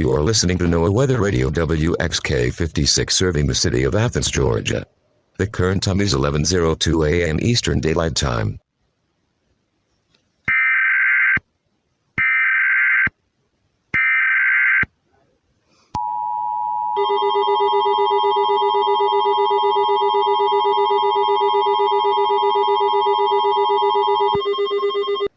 You are listening to NOAA Weather Radio WXK-56 serving the city of Athens, Georgia. The current time is 11:02 a.m. Eastern Daylight Time.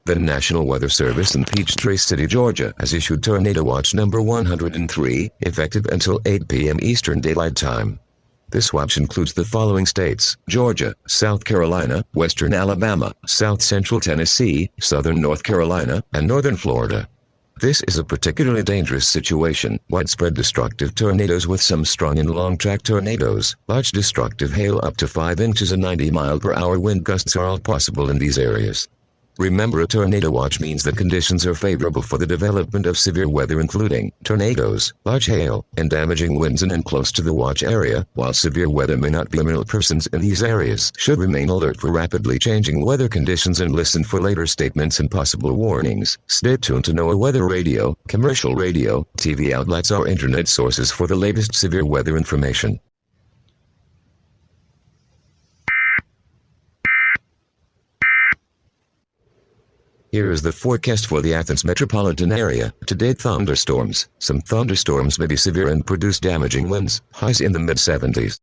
The National Weather Service in Peachtree City, Georgia, has issued Tornado Watch number 103, effective until 8 p.m. Eastern Daylight Time. This watch includes the following states: Georgia, South Carolina, Western Alabama, South Central Tennessee, Southern North Carolina, and Northern Florida. This is a particularly dangerous situation. Widespread destructive tornadoes with some strong and long-track tornadoes, large destructive hail up to 5 inches and 90-mile-per-hour wind gusts are all possible in these areas. Remember, a tornado watch means that conditions are favorable for the development of severe weather including tornadoes, large hail, and damaging winds in and close to the watch area. While severe weather may not be imminent, persons in these areas should remain alert for rapidly changing weather conditions and listen for later statements and possible warnings. Stay tuned to NOAA Weather Radio, commercial radio, TV outlets, or internet sources for the latest severe weather information. Here is the forecast for the Athens metropolitan area. Today, thunderstorms. Some thunderstorms may be severe and produce damaging winds, highs in the mid-70s.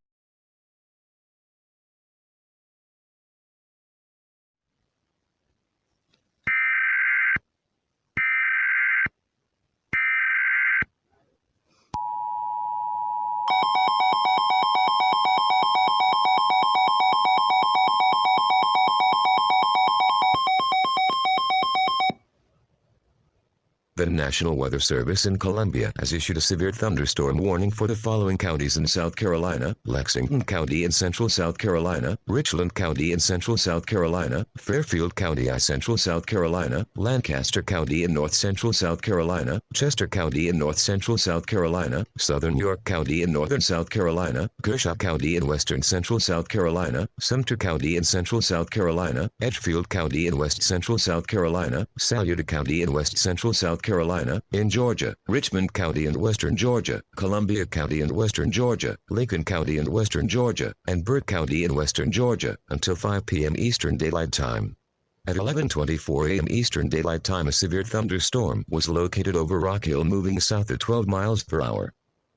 The National Weather Service in Columbia has issued a severe thunderstorm warning for the following counties in South Carolina: Lexington County in Central South Carolina, Richland County in Central South Carolina, Fairfield County in Central South Carolina, Lancaster County in North Central South Carolina, Chester County in North Central South Carolina, Southern York County in Northern South Carolina, Kershaw County in Western Central South Carolina, Sumter County in Central South Carolina, Edgefield County in West Central South Carolina, Saluda County in West Central South Carolina, in Georgia, Richmond County and Western Georgia, Columbia County and Western Georgia, Lincoln County and Western Georgia, and Burke County in Western Georgia, until 5 p.m. Eastern Daylight Time. At 11:24 a.m. Eastern Daylight Time, a severe thunderstorm was located over Rock Hill moving south at 12 miles per hour.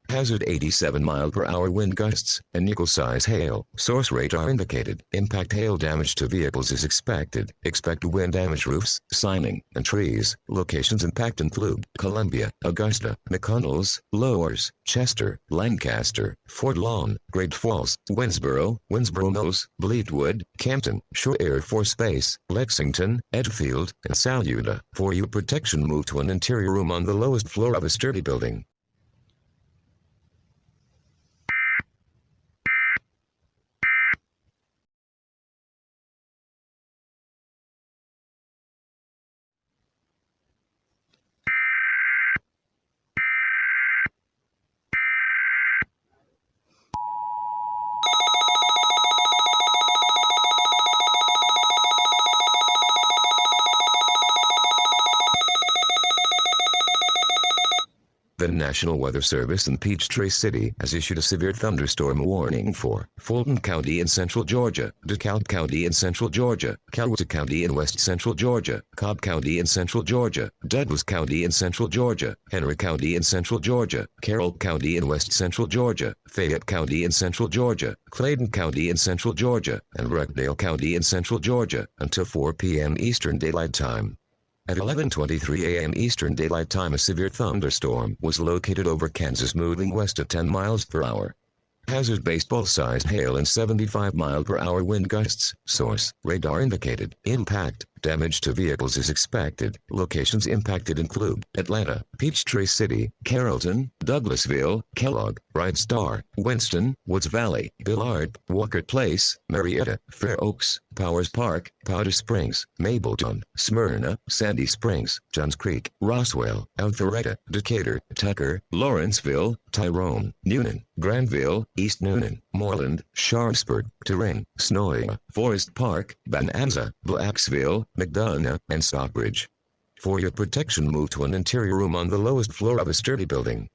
Hazard 87-mile-per-hour wind gusts, and nickel-size hail. Source radar indicated. Impact hail damage to vehicles is expected. Expect wind damage roofs, signing, and trees. Locations impact include Columbia, Augusta, McConnells, Lowers, Chester, Lancaster, Fort Lawn, Great Falls, Winsboro, Winsboro Mills, Fleetwood, Campton, Shore Air Force Base, Lexington, Edgefield, and Saluda. For your protection, move to an interior room on the lowest floor of a sturdy building. The National Weather Service in Peachtree City has issued a severe thunderstorm warning for Fulton County in Central Georgia, DeKalb County in Central Georgia, Coweta County in West Central Georgia, Cobb County in Central Georgia, Douglas County in Central Georgia, Henry County in Central Georgia, Carroll County in West Central Georgia, Fayette County in Central Georgia, Clayton County in Central Georgia, and Rockdale County in Central Georgia, until 4 p.m. Eastern Daylight Time. At 11:23 a.m. Eastern Daylight Time, a severe thunderstorm was located over Kansas moving west at 10 miles per hour. Hazard baseball-sized hail and 75-mile-per-hour wind gusts. Source: radar indicated. Impact damage to vehicles is expected. Locations impacted include Atlanta, Peachtree City, Carrollton, Douglasville, Kellogg, Bright Star, Winston, Woods Valley, Billard, Walker Place, Marietta, Fair Oaks, Powers Park, Powder Springs, Mableton, Smyrna, Sandy Springs, Johns Creek, Roswell, Alpharetta, Decatur, Tucker, Lawrenceville, Tyrone, Newnan, Granville, East Newnan, Moreland, Sharpsburg, Turin, Snoia, Forest Park, Bonanza, Blacksville, McDonough, and Stockbridge. For your protection, move to an interior room on the lowest floor of a sturdy building.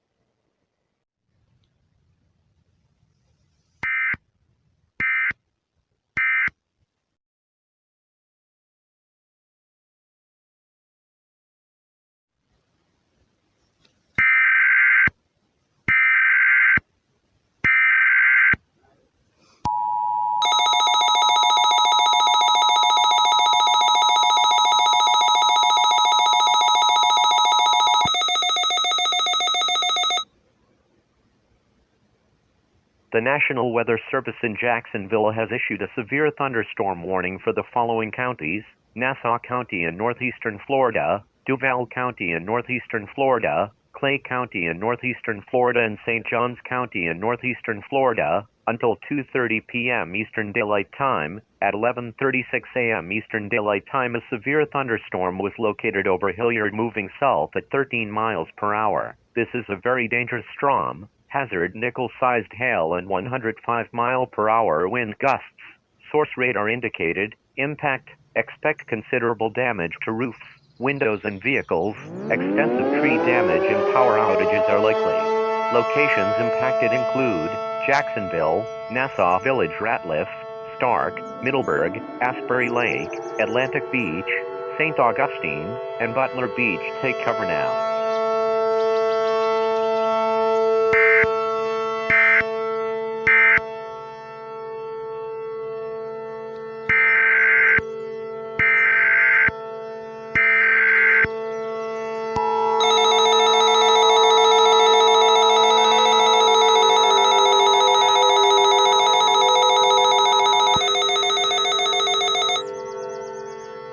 The National Weather Service in Jacksonville has issued a severe thunderstorm warning for the following counties: Nassau County in northeastern Florida, Duval County in northeastern Florida, Clay County in northeastern Florida, and St. Johns County in northeastern Florida, until 2:30 p.m. Eastern Daylight Time. At 11:36 a.m. Eastern Daylight Time, a severe thunderstorm was located over Hilliard, moving south at 13 miles per hour. This is a very dangerous storm. Hazard: nickel-sized hail and 105-mile-per-hour wind gusts. Source radar indicated. Impact: expect considerable damage to roofs, windows, and vehicles. Extensive tree damage and power outages are likely. Locations impacted include Jacksonville, Nassau Village, Ratliff, Stark, Middleburg, Asbury Lake, Atlantic Beach, St. Augustine, and Butler Beach. Take cover now.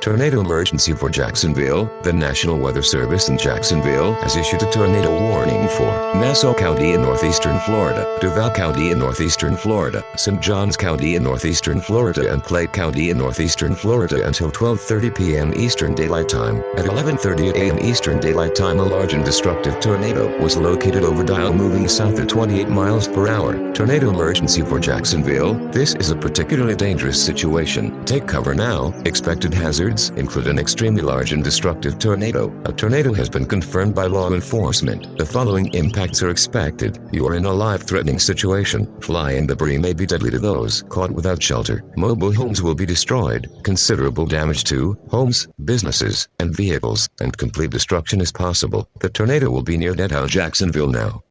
Tornado emergency for Jacksonville. The National Weather Service in Jacksonville has issued a tornado warning for Nassau County in northeastern Florida, Duval County in northeastern Florida, St. Johns County in northeastern Florida, and Clay County in northeastern Florida until 12:30 p.m. Eastern Daylight Time. At 11:30 a.m. Eastern Daylight Time, a large and destructive tornado was located over Dial, moving south at 28 miles per hour. Tornado emergency for Jacksonville. This is a particularly dangerous situation. Take cover now. Expected hazards include an extremely large and destructive tornado. A tornado has been confirmed by law enforcement. The following impacts are expected. You are in a life-threatening situation. Flying debris may be deadly to those caught without shelter. Mobile homes will be destroyed. Considerable damage to homes, businesses, and vehicles, and complete destruction is possible. The tornado will be near downtown Jacksonville now.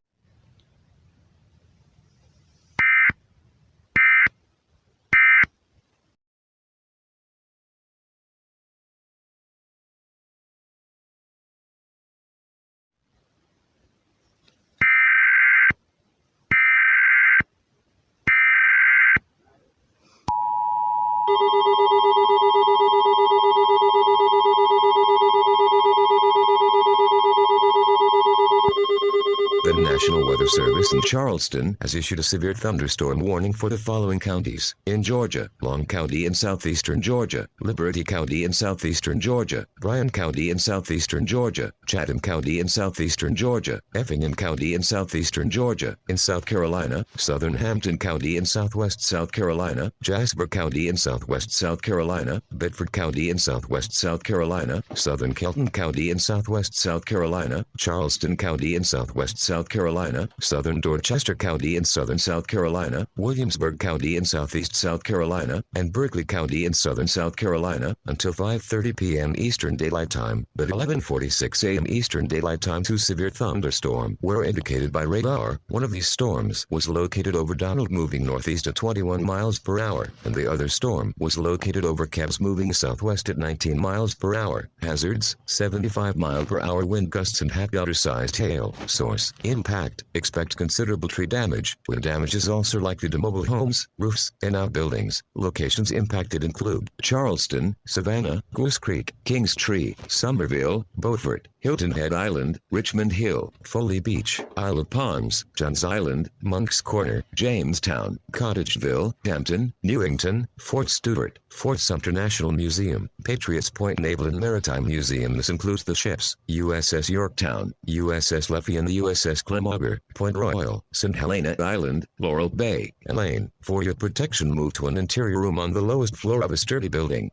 The National Weather Service in Charleston has issued a severe thunderstorm warning for the following counties: in Georgia, Long County in southeastern Georgia, Liberty County in southeastern Georgia, Bryan County in southeastern Georgia, Chatham County in southeastern Georgia, Effingham County in southeastern Georgia. In South Carolina, Southern Hampton County in southwest South Carolina, Jasper County in southwest South Carolina, Bedford County in southwest South Carolina, Southern Kelton County in southwest South Carolina, Charleston County in southwest South Carolina, Southern Dorchester County in southern South Carolina, Williamsburg County in southeast South Carolina, and Berkeley County in southern South Carolina, until 5:30 p.m. Eastern Daylight Time. But 11:46 a.m. Eastern Daylight Time, two severe thunderstorms were indicated by radar. One of these storms was located over Donald, moving northeast at 21 miles per hour, and the other storm was located over Cabs, moving southwest at 19 miles per hour. Hazards: 75-mile-per-hour wind gusts and half-dollar-sized hail. Source: impact: expect considerable tree damage. Wind damage is also likely to mobile homes, roofs, and outbuildings. Locations impacted include Charleston, Savannah, Goose Creek, Kings Tree, Somerville, Beaufort, Hilton Head Island, Richmond Hill, Foley Beach, Isle of Palms, Johns Island, Monk's Corner, Jamestown, Cottageville, Hampton, Newington, Fort Stewart, Fort Sumter National Museum, Patriots Point Naval and Maritime Museum. This includes the ships USS Yorktown, USS Leffie, and the USS Clemauger, Point Royal, St. Helena Island, Laurel Bay, and Lane. For your protection, move to an interior room on the lowest floor of a sturdy building.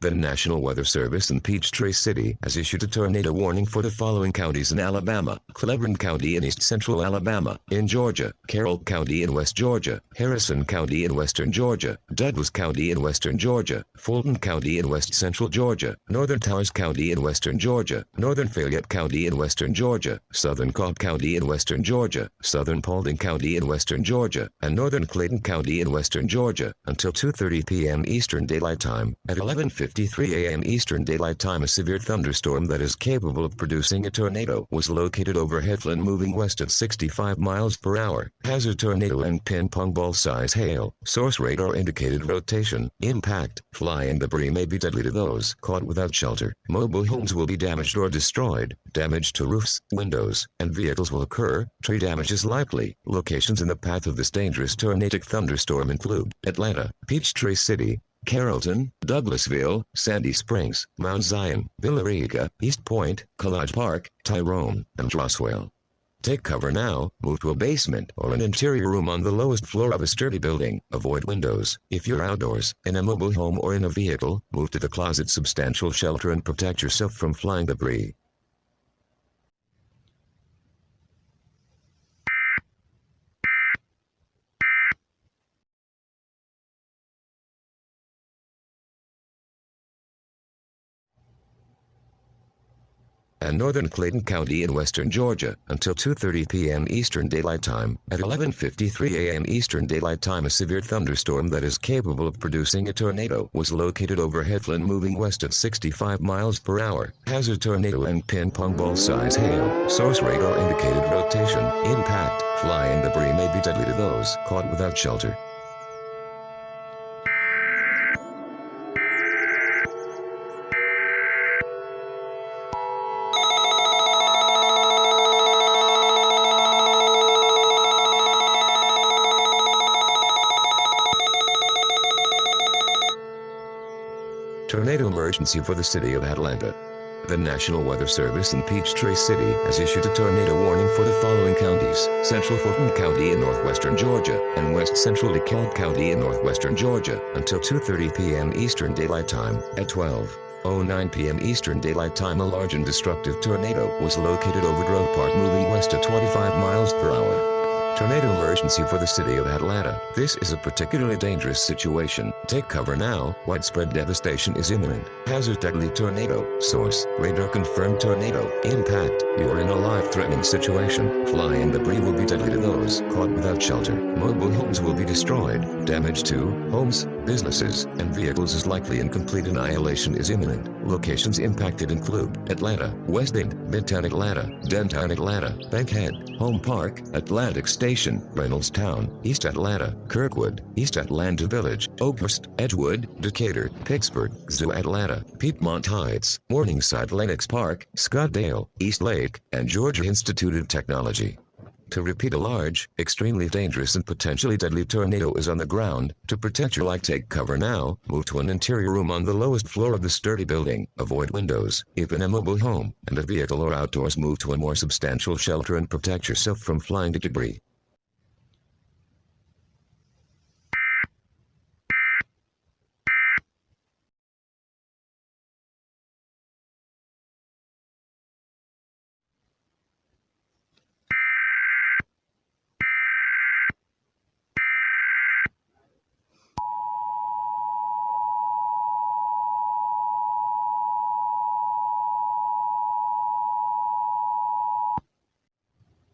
The National Weather Service in Peachtree City has issued a tornado warning for the following counties in Alabama: Cleburne County in east central Alabama, in Georgia, Carroll County in west Georgia, Harrison County in western Georgia, Douglas County in western Georgia, Fulton County in west central Georgia, Northern Towers County in western Georgia, Northern Fayette County in western Georgia, Southern Cobb County in western Georgia, Southern Paulding County in western Georgia, and Northern Clayton County in western Georgia, until 2:30 p.m. Eastern Daylight Time. At 11:53 a.m. Eastern Daylight Time, a severe thunderstorm that is capable of producing a tornado was located over Headland, moving west at 65 miles per hour. Hazard: tornado and ping-pong ball size hail. Source: radar indicated rotation. Impact: flying debris may be deadly to those caught without shelter. Mobile homes will be damaged or destroyed. Damage to roofs, windows, and vehicles will occur. Tree damage is likely. Locations in the path of this dangerous tornadic thunderstorm include Atlanta, Peachtree City, Carrollton, Douglasville, Sandy Springs, Mount Zion, Villarica, East Point, College Park, Tyrone, and Roswell. Take cover now. Move to a basement or an interior room on the lowest floor of a sturdy building. Avoid windows. If you're outdoors, in a mobile home or in a vehicle, move to the closet. Substantial shelter and protect yourself from flying debris. And Northern Clayton County in western Georgia, until 2:30 p.m. Eastern Daylight Time. At 11:53 a.m. Eastern Daylight Time, a severe thunderstorm that is capable of producing a tornado was located over Headland, moving west at 65 miles per hour. Hazard: tornado and ping-pong ball size hail. Source: radar indicated rotation. Impact: flying debris may be deadly to those caught without shelter. Tornado emergency for the city of Atlanta. The National Weather Service in Peachtree City has issued a tornado warning for the following counties: Central Fulton County in northwestern Georgia, and West Central DeKalb County in northwestern Georgia, until 2:30 p.m. Eastern Daylight Time. At 12:09 p.m. Eastern Daylight Time, a large and destructive tornado was located over Grove Park, moving west at 25 miles per hour. Tornado emergency for the city of Atlanta. This is a particularly dangerous situation. Take cover now. Widespread devastation is imminent. Hazard: deadly tornado. Source: radar confirmed tornado. Impact: you are in a life-threatening situation. Flying debris will be deadly to those caught without shelter. Mobile homes will be destroyed. Damage to homes, businesses, and vehicles is likely, and complete annihilation is imminent. Locations impacted include Atlanta, West End, Midtown Atlanta, Downtown Atlanta, Bankhead, Home Park, Atlantic Station, Reynoldstown, East Atlanta, Kirkwood, East Atlanta Village, Oakhurst, Edgewood, Decatur, Pittsburgh, Zoo Atlanta, Piedmont Heights, Morningside, Lenox Park, Scottsdale, East Lake, and Georgia Institute of Technology. To repeat, a large, extremely dangerous and potentially deadly tornado is on the ground. To protect your life, take cover now. Move to an interior room on the lowest floor of the sturdy building. Avoid windows. If in a mobile home and a vehicle or outdoors, move to a more substantial shelter and protect yourself from flying debris.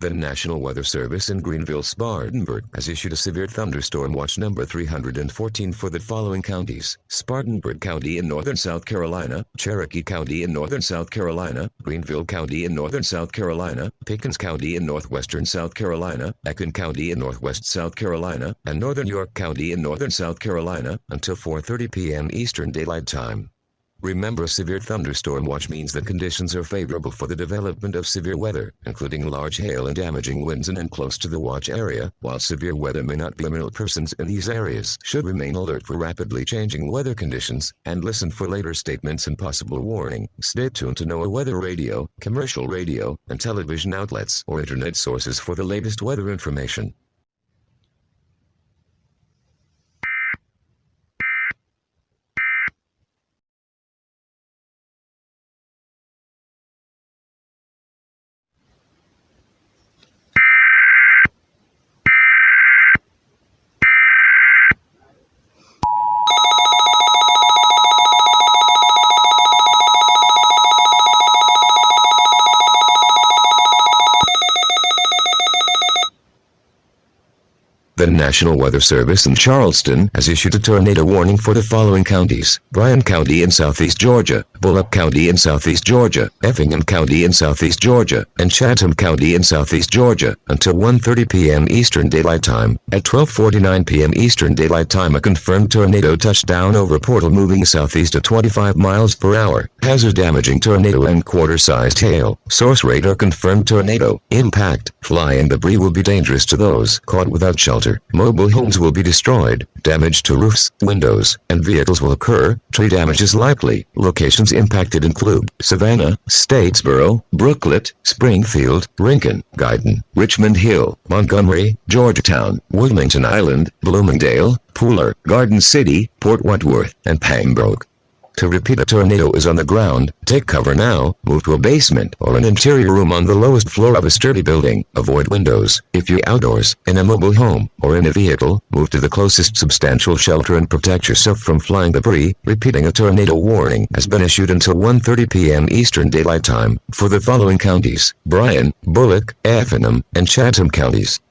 The National Weather Service in Greenville, Spartanburg, has issued a severe thunderstorm watch number 314 for the following counties: Spartanburg County in northern South Carolina, Cherokee County in northern South Carolina, Greenville County in northern South Carolina, Pickens County in northwestern South Carolina, Aiken County in northwest South Carolina, and Northern York County in northern South Carolina, until 4:30 p.m. Eastern Daylight Time. Remember, a severe thunderstorm watch means that conditions are favorable for the development of severe weather, including large hail and damaging winds in and close to the watch area. While severe weather may not be imminent, persons in these areas should remain alert for rapidly changing weather conditions and listen for later statements and possible warning. Stay tuned to NOAA weather radio, commercial radio, and television outlets or internet sources for the latest weather information. The National Weather Service in Charleston has issued a tornado warning for the following counties: Bryan County in southeast Georgia, Bullock County in southeast Georgia, Effingham County in southeast Georgia, and Chatham County in southeast Georgia, until 1:30 p.m. Eastern Daylight Time. At 12:49 p.m. Eastern Daylight Time, a confirmed tornado touched down over Portal, moving southeast at 25 miles per hour. Hazard: damaging tornado and quarter-sized hail. Source: radar confirmed tornado. Impact: flying debris will be dangerous to those caught without shelter. Mobile homes will be destroyed. Damage to roofs, windows, and vehicles will occur. Tree damage is likely. Locations impacted include Savannah, Statesboro, Brooklet, Springfield, Rincon, Guyton, Richmond Hill, Montgomery, Georgetown, Wilmington Island, Bloomingdale, Pooler, Garden City, Port Wentworth, and Pembroke. To repeat, a tornado is on the ground. Take cover now. Move to a basement or an interior room on the lowest floor of a sturdy building. Avoid windows. If you're outdoors, in a mobile home, or in a vehicle, move to the closest substantial shelter and protect yourself from flying debris. Repeating, a tornado warning has been issued until 1:30 p.m. Eastern Daylight Time for the following counties: Bryan, Bullock, Effingham, and Chatham counties.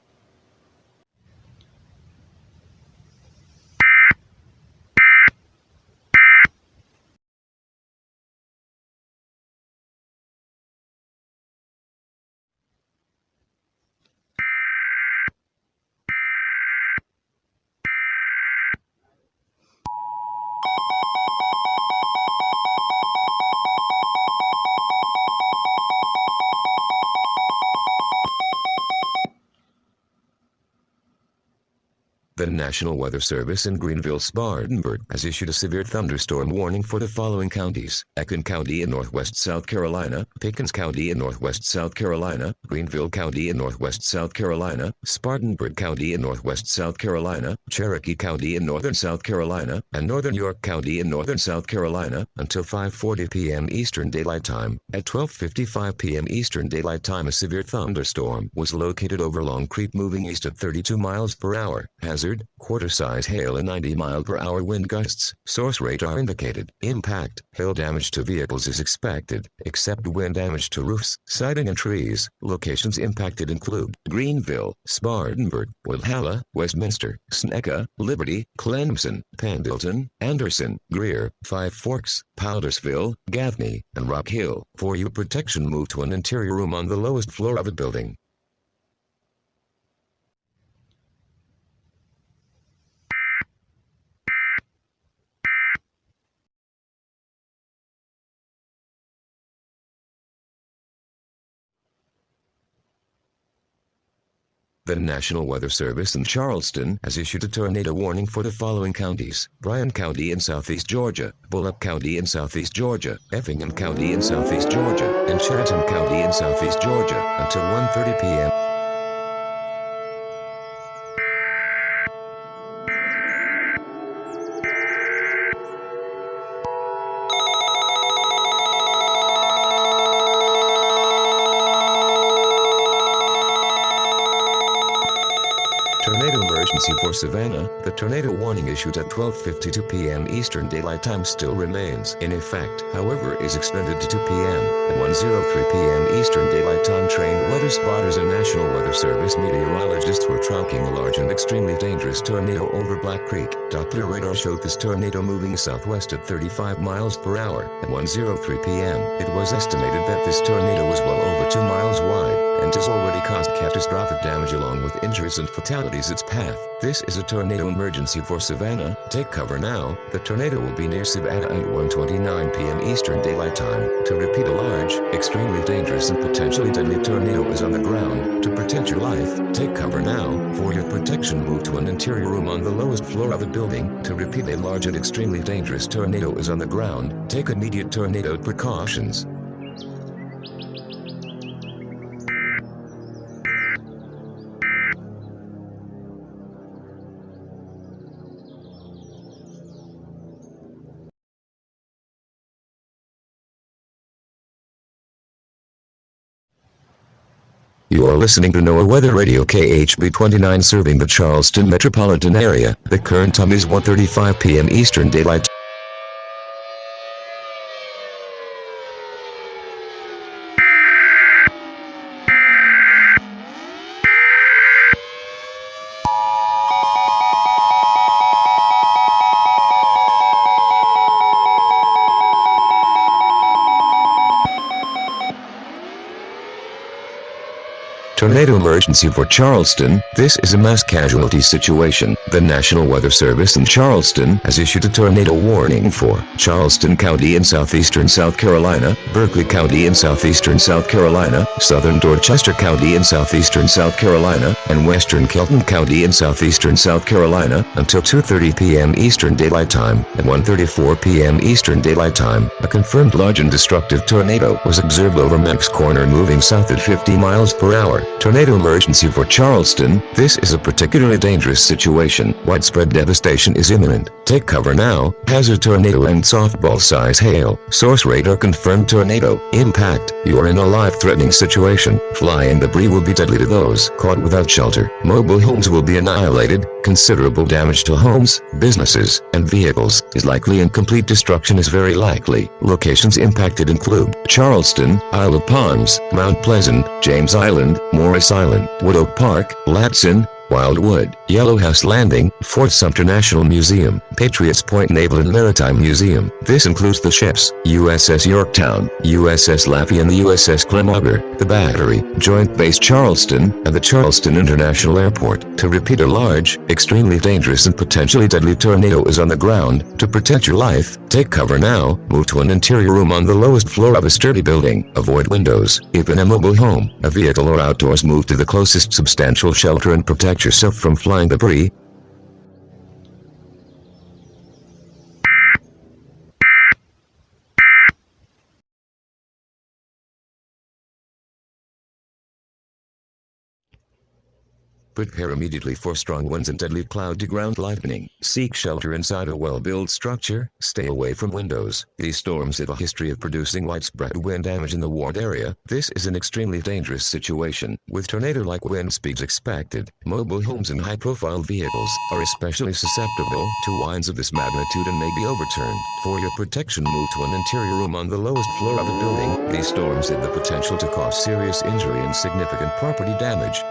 The National Weather Service in Greenville-Spartanburg has issued a severe thunderstorm warning for the following counties: Aiken County in northwest South Carolina, Pickens County in northwest South Carolina, Greenville County in northwest South Carolina, Spartanburg County in northwest South Carolina, Cherokee County in northern South Carolina, and Northern York County in northern South Carolina, until 5:40 p.m. Eastern Daylight Time. At 12:55 p.m. Eastern Daylight Time, a severe thunderstorm was located over Long Creek, moving east at 32 miles per hour. Hazard: quarter-size hail and 90-mile-per-hour wind gusts. Source: radar indicated. Impact: hail damage to vehicles is expected, except wind damage to roofs, siding, and trees. Locations impacted include Greenville, Spartanburg, Walhalla, Westminster, Seneca, Liberty, Clemson, Pendleton, Anderson, Greer, Five Forks, Powdersville, Gaffney, and Rock Hill. For your protection, move to an interior room on the lowest floor of a building. The National Weather Service in Charleston has issued a tornado warning for the following counties: Bryan County in southeast Georgia, Bullock County in southeast Georgia, Effingham County in southeast Georgia, and Chatham County in southeast Georgia, until 1:30 p.m. Tornado emergency for Savannah. The tornado warning issued at 12:52 p.m. Eastern Daylight Time still remains in effect, however is extended to 2 p.m. At 1:03 p.m. Eastern Daylight Time, trained weather spotters and National Weather Service meteorologists were tracking a large and extremely dangerous tornado over Black Creek. Doppler radar showed this tornado moving southwest at 35 miles per hour. At 1:03 p.m., it was estimated that this tornado was well over 2 miles wide and has already caused catastrophic damage along with injuries and fatalities its path. This is a tornado emergency for Savannah. Take cover now. The tornado will be near Savannah at 1:29 p.m. Eastern Daylight Time. To repeat, a large, extremely dangerous and potentially deadly tornado is on the ground. To protect your life, take cover now. For your protection, move to an interior room on the lowest floor of a building. To repeat, a large and extremely dangerous tornado is on the ground. Take immediate tornado precautions. You are listening to NOAA Weather Radio KHB 29, serving the Charleston metropolitan area. The current time is 1:35 p.m. Eastern Daylight. Tornado emergency for Charleston. This is a mass casualty situation. The National Weather Service in Charleston has issued a tornado warning for Charleston County in southeastern South Carolina, Berkeley County in southeastern South Carolina, southern Dorchester County in southeastern South Carolina, and western Kelton County in southeastern South Carolina until 2:30 p.m. Eastern Daylight Time and 1:34 p.m. Eastern Daylight Time. A confirmed large and destructive tornado was observed over Mex Corner moving south at 50 miles per hour. Tornado emergency for Charleston. This is a particularly dangerous situation. Widespread devastation is imminent. Take cover now. Hazard tornado and softball-size hail. Source radar confirmed tornado impact. You are in a life-threatening situation. Flying debris will be deadly to those caught without shelter. Mobile homes will be annihilated. Considerable damage to homes, businesses, and vehicles is likely and complete destruction is very likely. Locations impacted include Charleston, Isle of Palms, Mount Pleasant, James Island, Morris Island, Wood Oak Park, Latson, Wildwood, Yellow House Landing, Fort Sumter National Museum, Patriots Point Naval and Maritime Museum. This includes the ships USS Yorktown, USS Laffey and the USS Clemogger, the Battery, Joint Base Charleston, and the Charleston International Airport. To repeat, a large, extremely dangerous and potentially deadly tornado is on the ground. To protect your life, take cover now. Move to an interior room on the lowest floor of a sturdy building. Avoid windows. If in a mobile home, a vehicle or outdoors, move to the closest substantial shelter and protect yourself from flying debris. Prepare immediately for strong winds and deadly cloud-to-ground lightning. Seek shelter inside a well-built structure. Stay away from windows. These storms have a history of producing widespread wind damage in the warned area. This is an extremely dangerous situation, with tornado-like wind speeds expected. Mobile homes and high-profile vehicles are especially susceptible to winds of this magnitude and may be overturned. For your protection, move to an interior room on the lowest floor of a building. These storms have the potential to cause serious injury and significant property damage.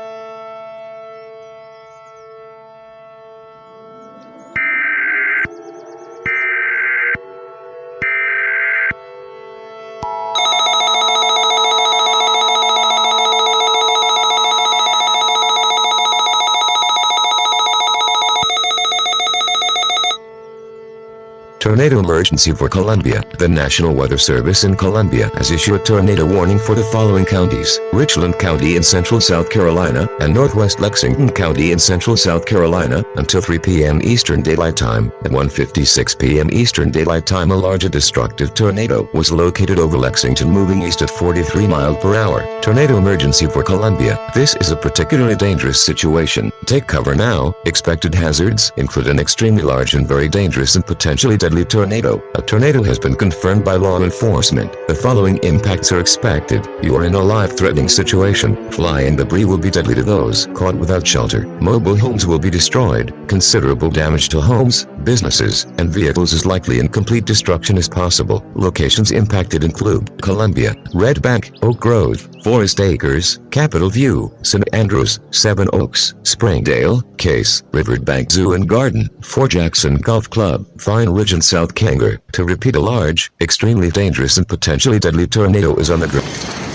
Tornado emergency for Columbia. The National Weather Service in Columbia has issued a tornado warning for the following counties: Richland County in central South Carolina and northwest Lexington County in central South Carolina until 3 p.m. Eastern Daylight Time. At 1:56 p.m. Eastern Daylight Time, a large and destructive tornado was located over Lexington moving east at 43 miles per hour. Tornado emergency for Columbia. This is a particularly dangerous situation. Take cover now. Expected hazards include an extremely large and very dangerous and potentially deadly tornado. A tornado has been confirmed by law enforcement. The following impacts are expected. You are in a life-threatening situation. Flying debris will be deadly to those caught without shelter. Mobile homes will be destroyed. Considerable damage to homes, businesses, and vehicles is likely and complete destruction is possible. Locations impacted include Columbia, Red Bank, Oak Grove, Forest Acres, Capitol View, St. Andrews, Seven Oaks, Springdale, Case, Riverbank Zoo and Garden, Fort Jackson Golf Club, Vine Ridge and South Kanger. To repeat, a large, extremely dangerous and potentially deadly tornado is on the ground.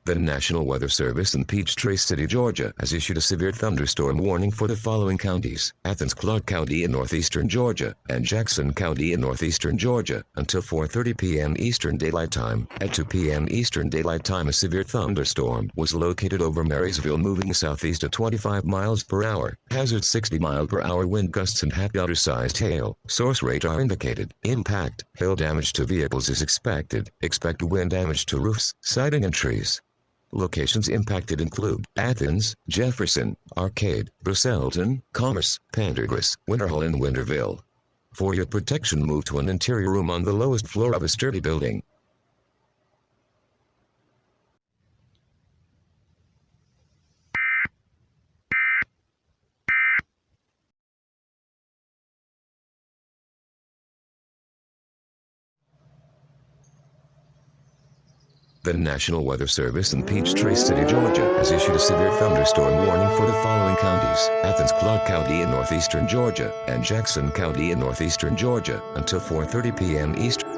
The National Weather Service in Peachtree City, Georgia, has issued a severe thunderstorm warning for the following counties: Athens, Clarke County in northeastern Georgia, and Jackson County in northeastern Georgia, until 4:30 p.m. Eastern Daylight Time. At 2 p.m. Eastern Daylight Time, a severe thunderstorm was located over Marysville moving southeast at 25 miles per hour. Hazard 60 mile per hour wind gusts and half-daughter-sized hail. Source radar indicated. Impact. Hail damage to vehicles is expected. Expect wind damage to roofs, siding and trees. Locations impacted include Athens, Jefferson, Arcade, Brusselton, Commerce, Pendergrass, Winterhall and Winterville. For your protection, move to an interior room on the lowest floor of a sturdy building. The National Weather Service in Peachtree City, Georgia, has issued a severe thunderstorm warning for the following counties: Athens, Clark County in northeastern Georgia, and Jackson County in northeastern Georgia, until 4:30 p.m. Eastern.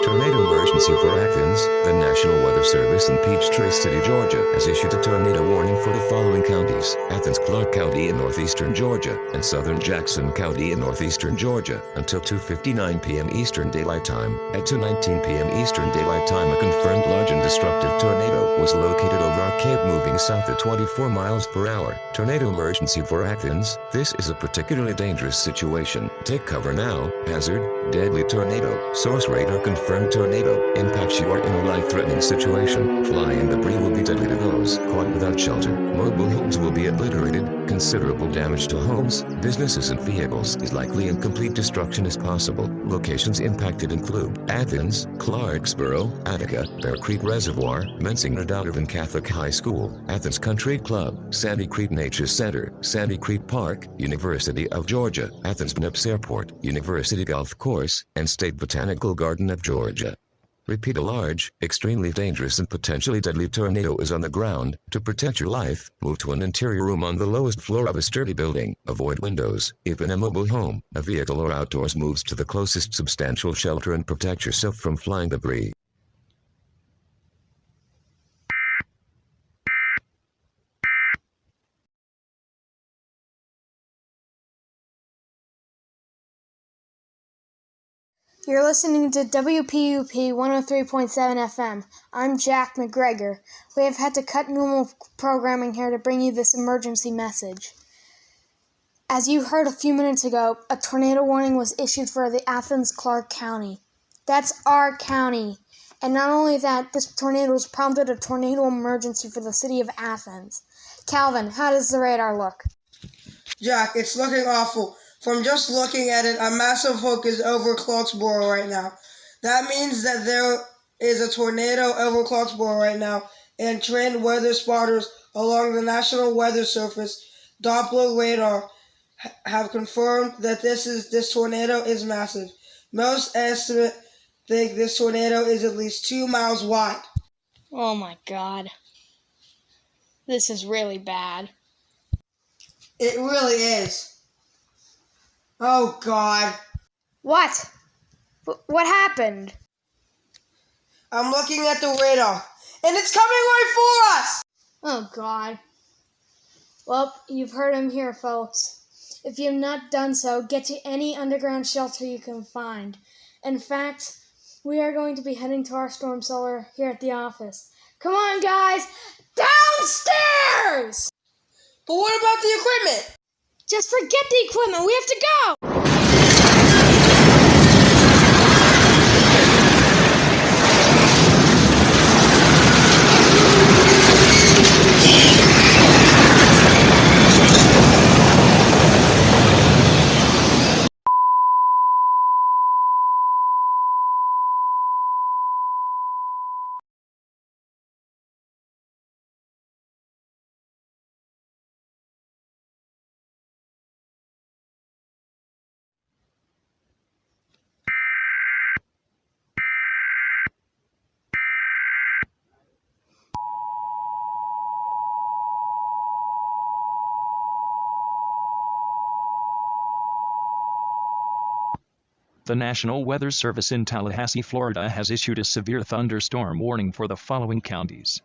Tornado emergency for Athens. The National Weather Service in Peachtree City, Georgia, has issued a tornado warning for the following counties: Athens, Clark County in northeastern Georgia, and southern Jackson County in northeastern Georgia, until 2:59 p.m. Eastern Daylight Time. At 2:19 p.m. Eastern Daylight Time, a confirmed large and destructive tornado was located over Arcade, moving south at 24 miles per hour. Tornado emergency for Athens. This is a particularly dangerous situation. Take cover now. Hazard: deadly tornado. Source radar confirmed tornado. Impacts: you are in a life-threatening situation. Flying debris will be deadly to those caught without shelter. Mobile homes will be obliterated. Considerable damage to homes, businesses and vehicles is likely, and complete destruction is possible. Locations impacted include Athens, Clarksboro, Attica, Bear Creek Reservoir, Monsignor Donovan Catholic High School, Athens Country Club, Sandy Creek Nature Center, Sandy Creek Park, University of Georgia, Athens Bnips Airport, University Golf Course, and State Botanical Garden of Georgia. Repeat: a large, extremely dangerous and potentially deadly tornado is on the ground. To protect your life, move to an interior room on the lowest floor of a sturdy building. Avoid windows. If in a mobile home, a vehicle or outdoors, moves to the closest substantial shelter and protect yourself from flying debris. You're listening to WPUP 103.7 FM. I'm Jack McGregor. We have had to cut normal programming here to bring you this emergency message. As you heard a few minutes ago, a tornado warning was issued for the Athens-Clark County. That's our county. And not only that, this tornado has prompted a tornado emergency for the city of Athens. Calvin, how does the radar look? Jack, it's looking awful. From just looking at it, a massive hook is over Clarksboro right now. That means that there is a tornado over Clarksboro right now, and trained weather spotters along the National Weather Service Doppler radar have confirmed that this tornado is massive. Most estimates think this tornado is at least 2 miles wide. Oh my God. This is really bad. It really is. Oh, God. What? What happened? I'm looking at the radar, and it's coming right for us! Oh, God. Well, you've heard him here, folks. If you've not done so, get to any underground shelter you can find. In fact, we are going to be heading to our storm cellar here at the office. Come on, guys! Downstairs! But what about the equipment? Just forget the equipment. We have to go! The National Weather Service in Tallahassee, Florida has issued a severe thunderstorm warning for the following counties: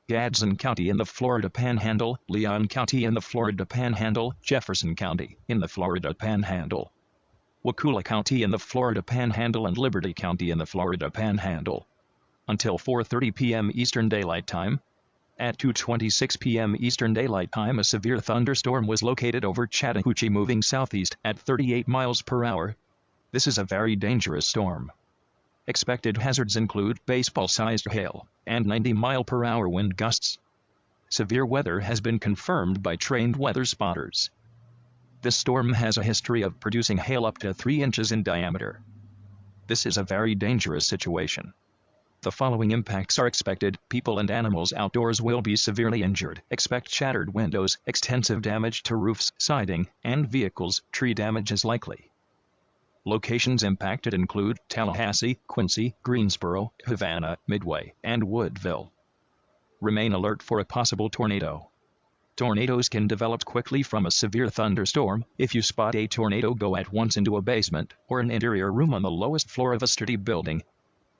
Gadsden County in the Florida Panhandle, Leon County in the Florida Panhandle, Jefferson County in the Florida Panhandle. Wakulla County in the Florida Panhandle and Liberty County in the Florida Panhandle. Until 4:30 p.m. Eastern Daylight Time. At 2:26 p.m. Eastern Daylight Time, a severe thunderstorm was located over Chattahoochee moving southeast at 38 miles per hour. This is a very dangerous storm. Expected hazards include baseball-sized hail and 90-mile-per-hour wind gusts. Severe weather has been confirmed by trained weather spotters. This storm has a history of producing hail up to 3 inches in diameter. This is a very dangerous situation. The following impacts are expected. People and animals outdoors will be severely injured. Expect shattered windows, extensive damage to roofs, siding, and vehicles. Tree damage is likely. Locations impacted include Tallahassee, Quincy, Greensboro, Havana, Midway, and Woodville. Remain alert for a possible tornado. Tornadoes can develop quickly from a severe thunderstorm. If you spot a tornado, go at once into a basement or an interior room on the lowest floor of a sturdy building.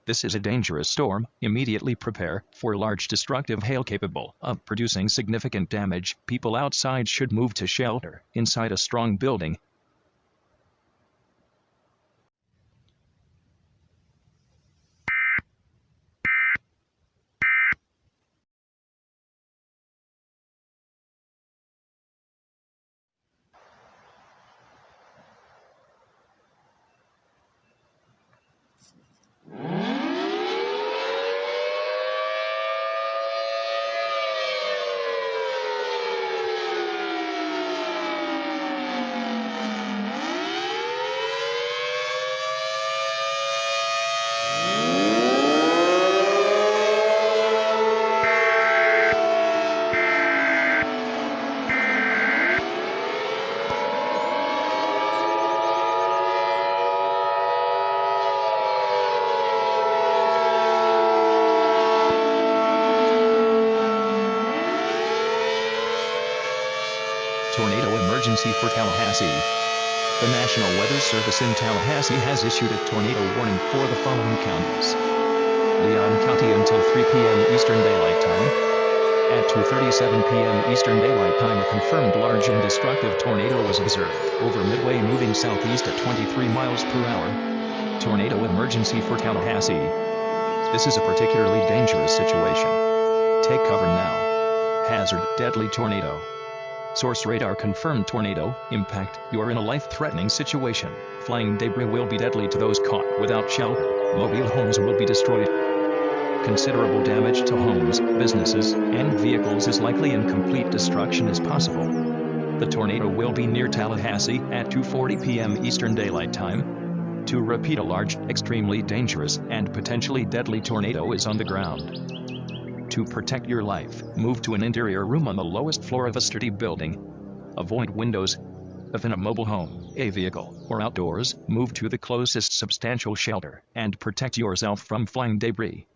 This is a dangerous storm. Immediately prepare for large destructive hail capable of producing significant damage. People outside should move to shelter inside a strong building. Tornado emergency for Tallahassee. The National Weather Service in Tallahassee has issued a tornado warning for the following counties. Leon County until 3 p.m. Eastern Daylight Time. At 2:37 p.m. Eastern Daylight Time, a confirmed large and destructive tornado was observed over Midway moving southeast at 23 miles per hour. Tornado emergency for Tallahassee. This is a particularly dangerous situation. Take cover now. Hazard: deadly tornado. Source radar confirmed tornado impact. You are in a life-threatening situation. Flying debris will be deadly to those caught without shelter. Mobile homes will be destroyed. Considerable damage to homes, businesses, and vehicles is likely, and complete destruction is possible. The tornado will be near Tallahassee at 2:40 p.m. Eastern Daylight Time. To repeat, a large, extremely dangerous, and potentially deadly tornado is on the ground. To protect your life, move to an interior room on the lowest floor of a sturdy building. Avoid windows. If in a mobile home, a vehicle, or outdoors, move to the closest substantial shelter and protect yourself from flying debris.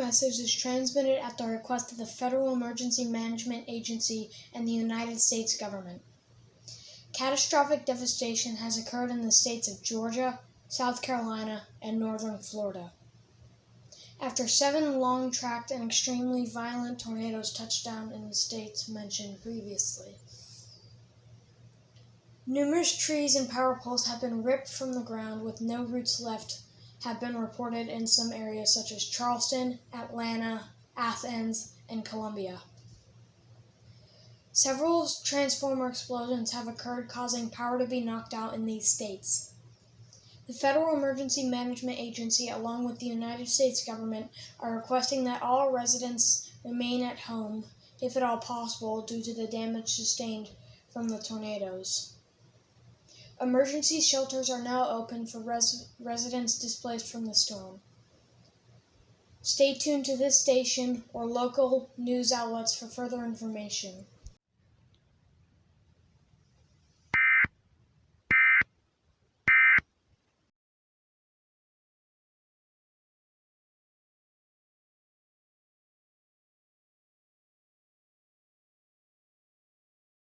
Message is transmitted at the request of the Federal Emergency Management Agency and the United States government. Catastrophic devastation has occurred in the states of Georgia, South Carolina, and northern Florida, after 7 long-tracked and extremely violent tornadoes touched down in the states mentioned previously. Numerous trees and power poles have been ripped from the ground with no roots left, have been reported in some areas such as Charleston, Atlanta, Athens, and Columbia. Several transformer explosions have occurred, causing power to be knocked out in these states. The Federal Emergency Management Agency, along with the United States government, are requesting that all residents remain at home, if at all possible, due to the damage sustained from the tornadoes. Emergency shelters are now open for residents displaced from the storm. Stay tuned to this station or local news outlets for further information.